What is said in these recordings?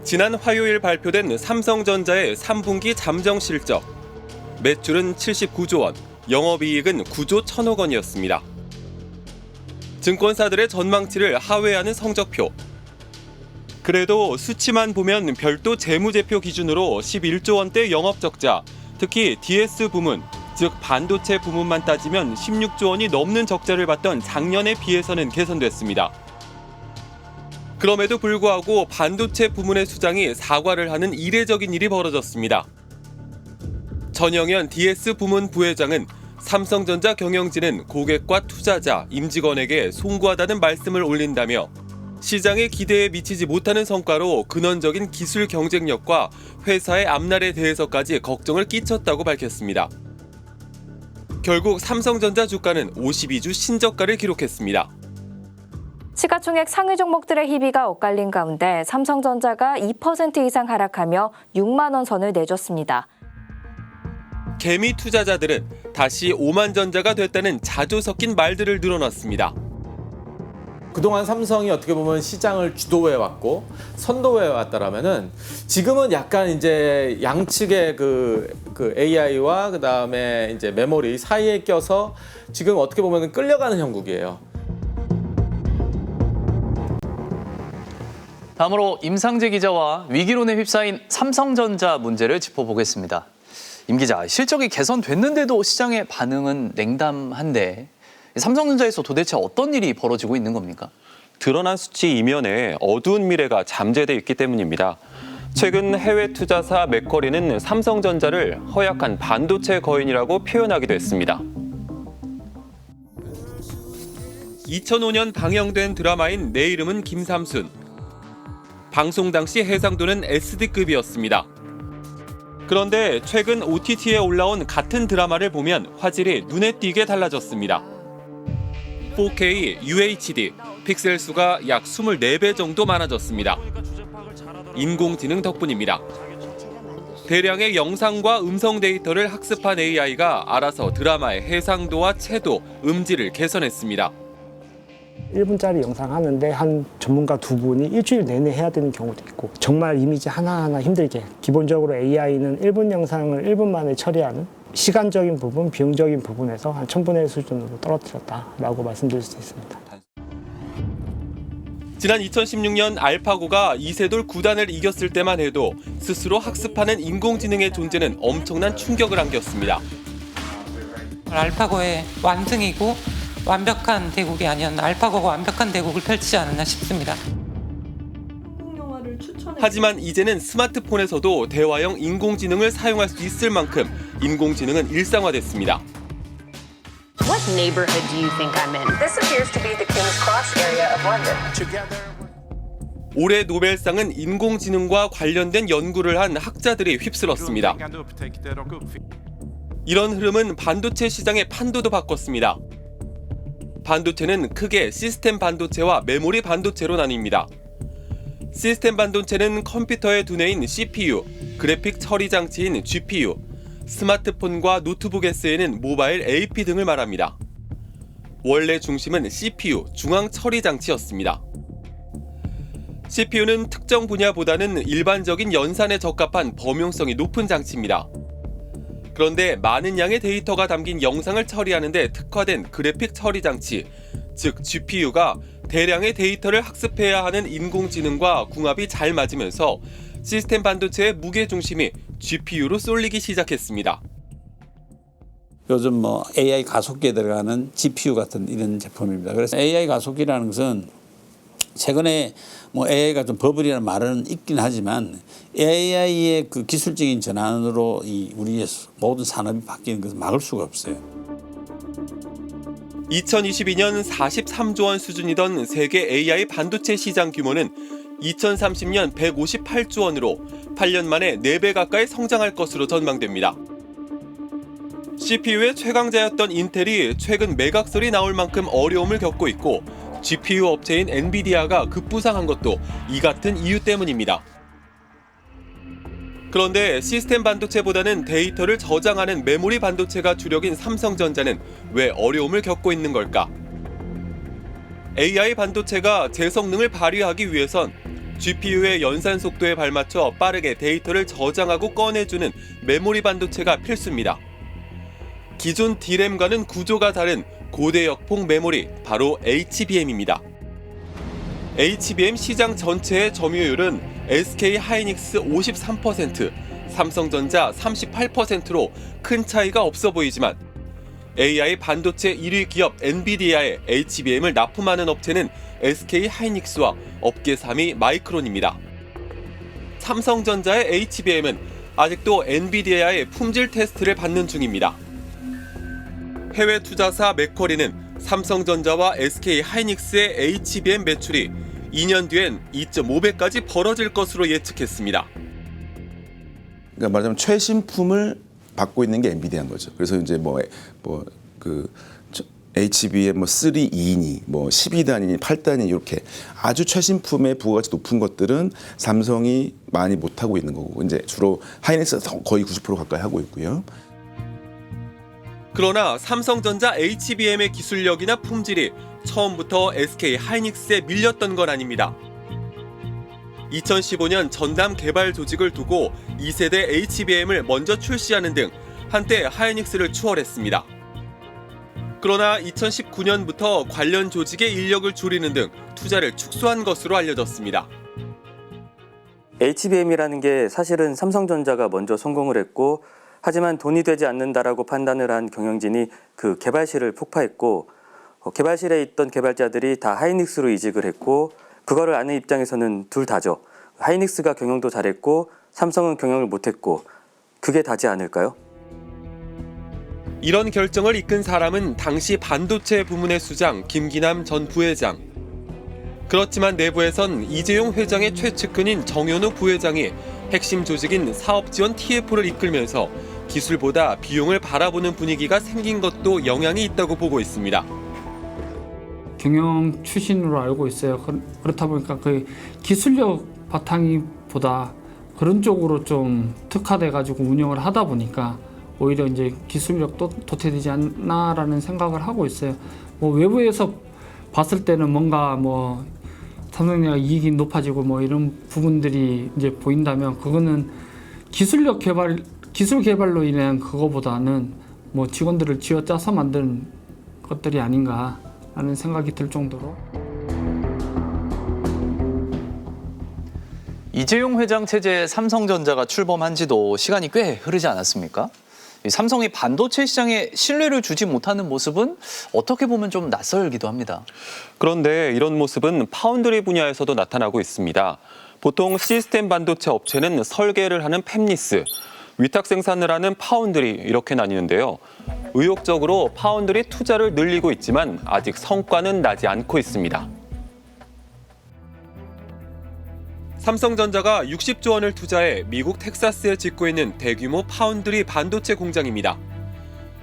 지난 화요일 발표된 삼성전자의 3분기 잠정 실적. 매출은 79조 원, 영업이익은 9조 1천억 원이었습니다. 증권사들의 전망치를 하회하는 성적표. 그래도 수치만 보면 별도 재무제표 기준으로 11조 원대 영업적자, 특히 DS 부문, 즉 반도체 부문만 따지면 16조 원이 넘는 적자를 봤던 작년에 비해서는 개선됐습니다. 그럼에도 불구하고 반도체 부문의 수장이 사과를 하는 이례적인 일이 벌어졌습니다. 전영현 DS 부문 부회장은 삼성전자 경영진은 고객과 투자자, 임직원에게 송구하다는 말씀을 올린다며 시장의 기대에 미치지 못하는 성과로 근원적인 기술 경쟁력과 회사의 앞날에 대해서까지 걱정을 끼쳤다고 밝혔습니다. 결국 삼성전자 주가는 52주 신저가를 기록했습니다. 시가총액 상위 종목들의 희비가 엇갈린 가운데 삼성전자가 2% 이상 하락하며 6만 원 선을 내줬습니다. 개미 투자자들은 다시 오만전자가 됐다는 자조 섞인 말들을 늘어놨습니다. 그동안 삼성이 어떻게 보면 시장을 주도해왔고 선도해왔다라면은 지금은 약간 이제 양측의 그 AI와 그 다음에 이제 메모리 사이에 껴서 지금 어떻게 보면 끌려가는 형국이에요. 다음으로 임상재 기자와 위기론에 휩싸인 삼성전자 문제를 짚어보겠습니다. 임 기자, 실적이 개선됐는데도 시장의 반응은 냉담한데 삼성전자에서 도대체 어떤 일이 벌어지고 있는 겁니까? 드러난 수치 이면에 어두운 미래가 잠재돼 있기 때문입니다. 최근 해외 투자사 맥쿼리는 삼성전자를 허약한 반도체 거인이라고 표현하기도 했습니다. 2005년 방영된 드라마인 내 이름은 김삼순. 방송 당시 해상도는 SD급이었습니다. 그런데 최근 OTT에 올라온 같은 드라마를 보면 화질이 눈에 띄게 달라졌습니다. 4K, UHD, 픽셀 수가 약 24배 정도 많아졌습니다. 인공지능 덕분입니다. 대량의 영상과 음성 데이터를 학습한 AI가 알아서 드라마의 해상도와 채도, 음질을 개선했습니다. 1분짜리 영상 하는데 한 전문가 2분이 일주일 내내 해야 되는 경우도 있고 정말 이미지 하나하나 힘들게 기본적으로 AI는 1분 영상을 1분 만에 처리하는 시간적인 부분, 비용적인 부분에서 한 1000분의 1 수준으로 떨어뜨렸다라고 말씀드릴 수 있습니다. 지난 2016년 알파고가 이세돌 9단을 이겼을 때만 해도 스스로 학습하는 인공지능의 존재는 엄청난 충격을 안겼습니다. 알파고의 완승이고 완벽한 대국이 아니었나, 알파고가 완벽한 대국을 펼치지 않았나 싶습니다. 하지만 이제는 스마트폰에서도 대화형 인공지능을 사용할 수 있을 만큼 인공지능은 일상화됐습니다. What neighborhood do you think I'm in? This appears to be the King's Cross area of London. 올해 노벨상은 인공지능과 관련된 연구를 한 학자들이 휩쓸었습니다. 이런 흐름은 반도체 시장의 판도도 바꿨습니다. 반도체는 크게 시스템 반도체와 메모리 반도체로 나뉩니다. 시스템 반도체는 컴퓨터의 두뇌인 CPU, 그래픽 처리 장치인 GPU, 스마트폰과 노트북에 쓰이는 모바일 AP 등을 말합니다. 원래 중심은 CPU, 중앙 처리 장치였습니다. CPU는 특정 분야보다는 일반적인 연산에 적합한 범용성이 높은 장치입니다. 그런데 많은 양의 데이터가 담긴 영상을 처리하는 데 특화된 그래픽 처리 장치, 즉 GPU가 대량의 데이터를 학습해야 하는 인공지능과 궁합이 잘 맞으면서 시스템 반도체의 무게중심이 GPU로 쏠리기 시작했습니다. 요즘 AI 가속기에 들어가는 GPU 같은 이런 제품입니다. 그래서 AI 가속기라는 것은 최근에 AI가 좀 버블이라는 말은 있긴 하지만 AI의 그 기술적인 전환으로 우리의 모든 산업이 바뀌는 것을 막을 수가 없어요. 2022년 43조 원 수준이던 세계 AI 반도체 시장 규모는 2030년 158조 원으로 8년 만에 4배 가까이 성장할 것으로 전망됩니다. CPU의 최강자였던 인텔이 최근 매각설이 나올 만큼 어려움을 겪고 있고 GPU 업체인 엔비디아가 급부상한 것도 이 같은 이유 때문입니다. 그런데 시스템 반도체보다는 데이터를 저장하는 메모리 반도체가 주력인 삼성전자는 왜 어려움을 겪고 있는 걸까? AI 반도체가 제 성능을 발휘하기 위해선 GPU의 연산 속도에 발맞춰 빠르게 데이터를 저장하고 꺼내주는 메모리 반도체가 필수입니다. 기존 D램과는 구조가 다른 고대 역폭 메모리, 바로 HBM입니다. HBM 시장 전체의 점유율은 SK 하이닉스 53%, 삼성전자 38%로 큰 차이가 없어 보이지만 AI 반도체 1위 기업 엔비디아의 HBM을 납품하는 업체는 SK 하이닉스와 업계 3위 마이크론입니다. 삼성전자의 HBM은 아직도 엔비디아의 품질 테스트를 받는 중입니다. 해외 투자사 맥쿼리는 삼성전자와 SK 하이닉스의 HBM 매출이 2년 뒤엔 2.5배까지 벌어질 것으로 예측했습니다. 그러니까 말하자면 최신품을 받고 있는 게 엔비디아인 거죠. 그래서 이제 HBM 3E니 12단이니 8단이니 이렇게 아주 최신품의 부가가치 높은 것들은 삼성이 많이 못 하고 있는 거고 이제 주로 하이닉스가 거의 90% 가까이 하고 있고요. 그러나 삼성전자 HBM의 기술력이나 품질이 처음부터 SK 하이닉스에 밀렸던 건 아닙니다. 2015년 전담 개발 조직을 두고 2세대 HBM을 먼저 출시하는 등 한때 하이닉스를 추월했습니다. 그러나 2019년부터 관련 조직의 인력을 줄이는 등 투자를 축소한 것으로 알려졌습니다. HBM이라는 게 사실은 삼성전자가 먼저 성공을 했고 하지만 돈이 되지 않는다라고 판단을 한 경영진이 그 개발실을 폭파했고 개발실에 있던 개발자들이 다 하이닉스로 이직을 했고 그거를 아는 입장에서는 둘 다죠. 하이닉스가 경영도 잘했고 삼성은 경영을 못했고 그게 다지 않을까요? 이런 결정을 이끈 사람은 당시 반도체 부문의 수장 김기남 전 부회장. 그렇지만 내부에선 이재용 회장의 최측근인 정현우 부회장이 핵심 조직인 사업지원 TF를 이끌면서 기술보다 비용을 바라보는 분위기가 생긴 것도 영향이 있다고 보고 있습니다. 경영 출신으로 알고 있어요. 그렇다 보니까 그 기술력 바탕보다 그런 쪽으로 좀 특화돼가지고 운영을 하다 보니까 오히려 이제 기술력도 도태되지 않나라는 생각을 하고 있어요. 외부에서 봤을 때는 뭔가 삼성전자 이익이 높아지고 이런 부분들이 이제 보인다면 그거는 기술 개발로 인한 그거보다는 직원들을 쥐어짜서 만든 것들이 아닌가라는 생각이 들 정도로. 이재용 회장 체제에 삼성전자가 출범한 지도 시간이 꽤 흐르지 않았습니까? 삼성이 반도체 시장에 신뢰를 주지 못하는 모습은 어떻게 보면 좀 낯설기도 합니다. 그런데 이런 모습은 파운드리 분야에서도 나타나고 있습니다. 보통 시스템 반도체 업체는 설계를 하는 팹리스, 위탁 생산을 하는 파운드리 이렇게 나뉘는데요. 의욕적으로 파운드리 투자를 늘리고 있지만 아직 성과는 나지 않고 있습니다. 삼성전자가 60조 원을 투자해 미국 텍사스에 짓고 있는 대규모 파운드리 반도체 공장입니다.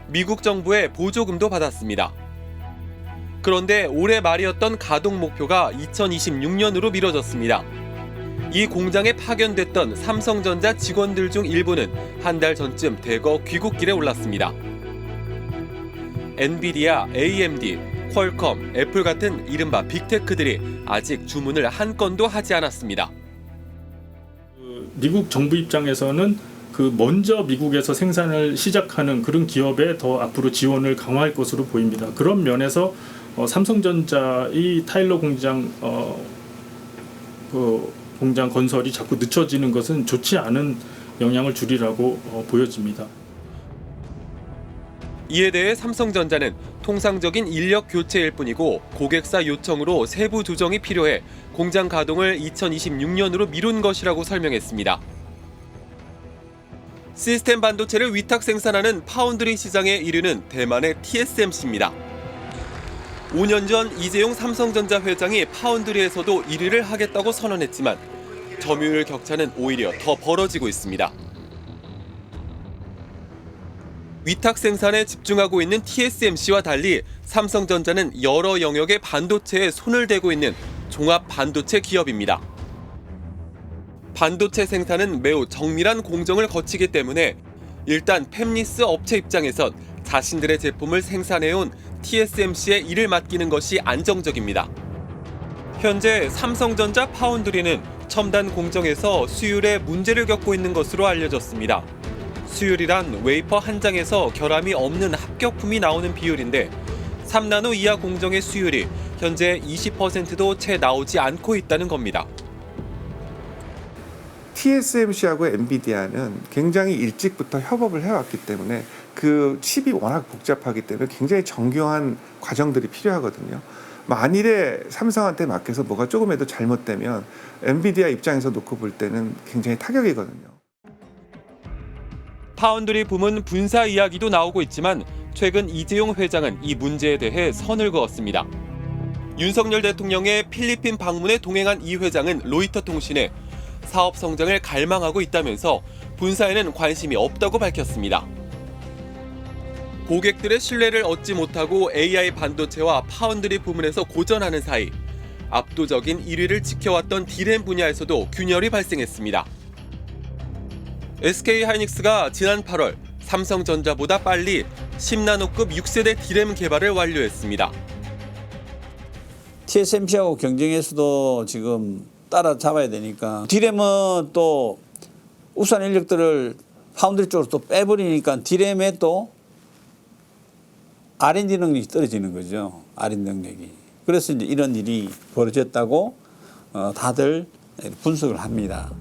미국 정부의 보조금도 받았습니다. 그런데 올해 말이었던 가동 목표가 2026년으로 미뤄졌습니다. 이 공장에 파견됐던 삼성전자 직원들 중 일부는 한 달 전쯤 대거 귀국길에 올랐습니다. 엔비디아, AMD, 퀄컴, 애플 같은 이른바 빅테크들이 아직 주문을 한 건도 하지 않았습니다. 미국 정부 입장에서는 먼저 미국에서 생산을 시작하는 그런 기업에 더 앞으로 지원을 강화할 것으로 보입니다. 그런 면에서 삼성전자의 타일러 공장 공장 건설이 자꾸 늦춰지는 것은 좋지 않은 영향을 주리라고 보여집니다. 이에 대해 삼성전자는 통상적인 인력 교체일 뿐이고 고객사 요청으로 세부 조정이 필요해 공장 가동을 2026년으로 미룬 것이라고 설명했습니다. 시스템 반도체를 위탁 생산하는 파운드리 시장의 1위는 대만의 TSMC입니다. 5년 전 이재용 삼성전자 회장이 파운드리에서도 1위를 하겠다고 선언했지만 점유율 격차는 오히려 더 벌어지고 있습니다. 위탁 생산에 집중하고 있는 TSMC와 달리 삼성전자는 여러 영역의 반도체에 손을 대고 있는 종합 반도체 기업입니다. 반도체 생산은 매우 정밀한 공정을 거치기 때문에 일단 팹리스 업체 입장에선 자신들의 제품을 생산해온 TSMC에 일을 맡기는 것이 안정적입니다. 현재 삼성전자 파운드리는 첨단 공정에서 수율에 문제를 겪고 있는 것으로 알려졌습니다. 수율이란 웨이퍼 한 장에서 결함이 없는 합격품이 나오는 비율인데 3나노 이하 공정의 수율이 현재 20%도 채 나오지 않고 있다는 겁니다. TSMC하고 엔비디아는 굉장히 일찍부터 협업을 해왔기 때문에 그 칩이 워낙 복잡하기 때문에 굉장히 정교한 과정들이 필요하거든요. 만일에 삼성한테 맡겨서 뭐가 조금이라도 잘못되면 엔비디아 입장에서 놓고 볼 때는 굉장히 타격이거든요. 파운드리 부문 분사 이야기도 나오고 있지만 최근 이재용 회장은 이 문제에 대해 선을 그었습니다. 윤석열 대통령의 필리핀 방문에 동행한 이 회장은 로이터 통신에 사업 성장을 갈망하고 있다면서 분사에는 관심이 없다고 밝혔습니다. 고객들의 신뢰를 얻지 못하고 AI 반도체와 파운드리 부문에서 고전하는 사이 압도적인 1위를 지켜왔던 D램 분야에서도 균열이 발생했습니다. SK하이닉스가 지난 8월 삼성전자보다 빨리 10나노급 6세대 D램 개발을 완료했습니다. TSMC하고 경쟁에서도 지금 따라잡아야 되니까 D램은 또 우수한 인력들을 파운드리 쪽으로 또 빼버리니까 D램에 또 R&D 능력이 떨어지는 거죠. R&D 능력이. 그래서 이제 이런 일이 벌어졌다고 다들 분석을 합니다.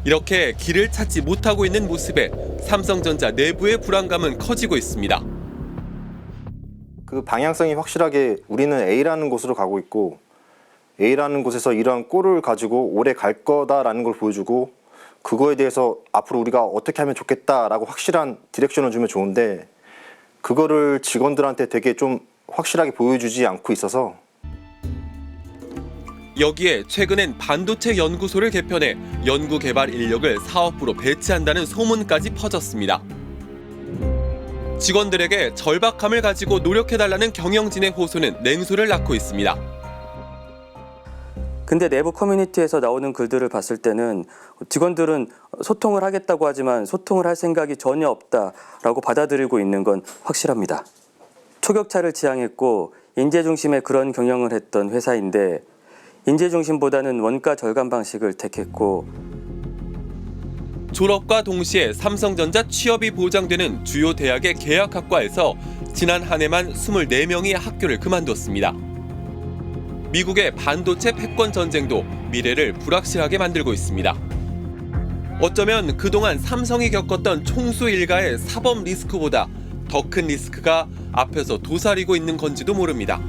이렇게 길을 찾지 못하고 있는 모습에 삼성전자 내부의 불안감은 커지고 있습니다. 그 방향성이 확실하게 우리는 A라는 곳으로 가고 있고 A라는 곳에서 이러한 꼴을 가지고 오래 갈 거다라는 걸 보여주고 그거에 대해서 앞으로 우리가 어떻게 하면 좋겠다라고 확실한 디렉션을 주면 좋은데 그거를 직원들한테 되게 좀 확실하게 보여주지 않고 있어서 여기에 최근엔 반도체 연구소를 개편해 연구개발 인력을 사업부로 배치한다는 소문까지 퍼졌습니다. 직원들에게 절박함을 가지고 노력해달라는 경영진의 호소는 냉소를 낳고 있습니다. 근데 내부 커뮤니티에서 나오는 글들을 봤을 때는 직원들은 소통을 하겠다고 하지만 소통을 할 생각이 전혀 없다라고 받아들이고 있는 건 확실합니다. 초격차를 지향했고 인재 중심의 그런 경영을 했던 회사인데 인재 중심보다는 원가 절감 방식을 택했고 졸업과 동시에 삼성전자 취업이 보장되는 주요 대학의 계약학과에서 지난 한 해만 24명이 학교를 그만뒀습니다. 미국의 반도체 패권 전쟁도 미래를 불확실하게 만들고 있습니다. 어쩌면 그동안 삼성이 겪었던 총수 일가의 사법 리스크보다 더 큰 리스크가 앞에서 도사리고 있는 건지도 모릅니다.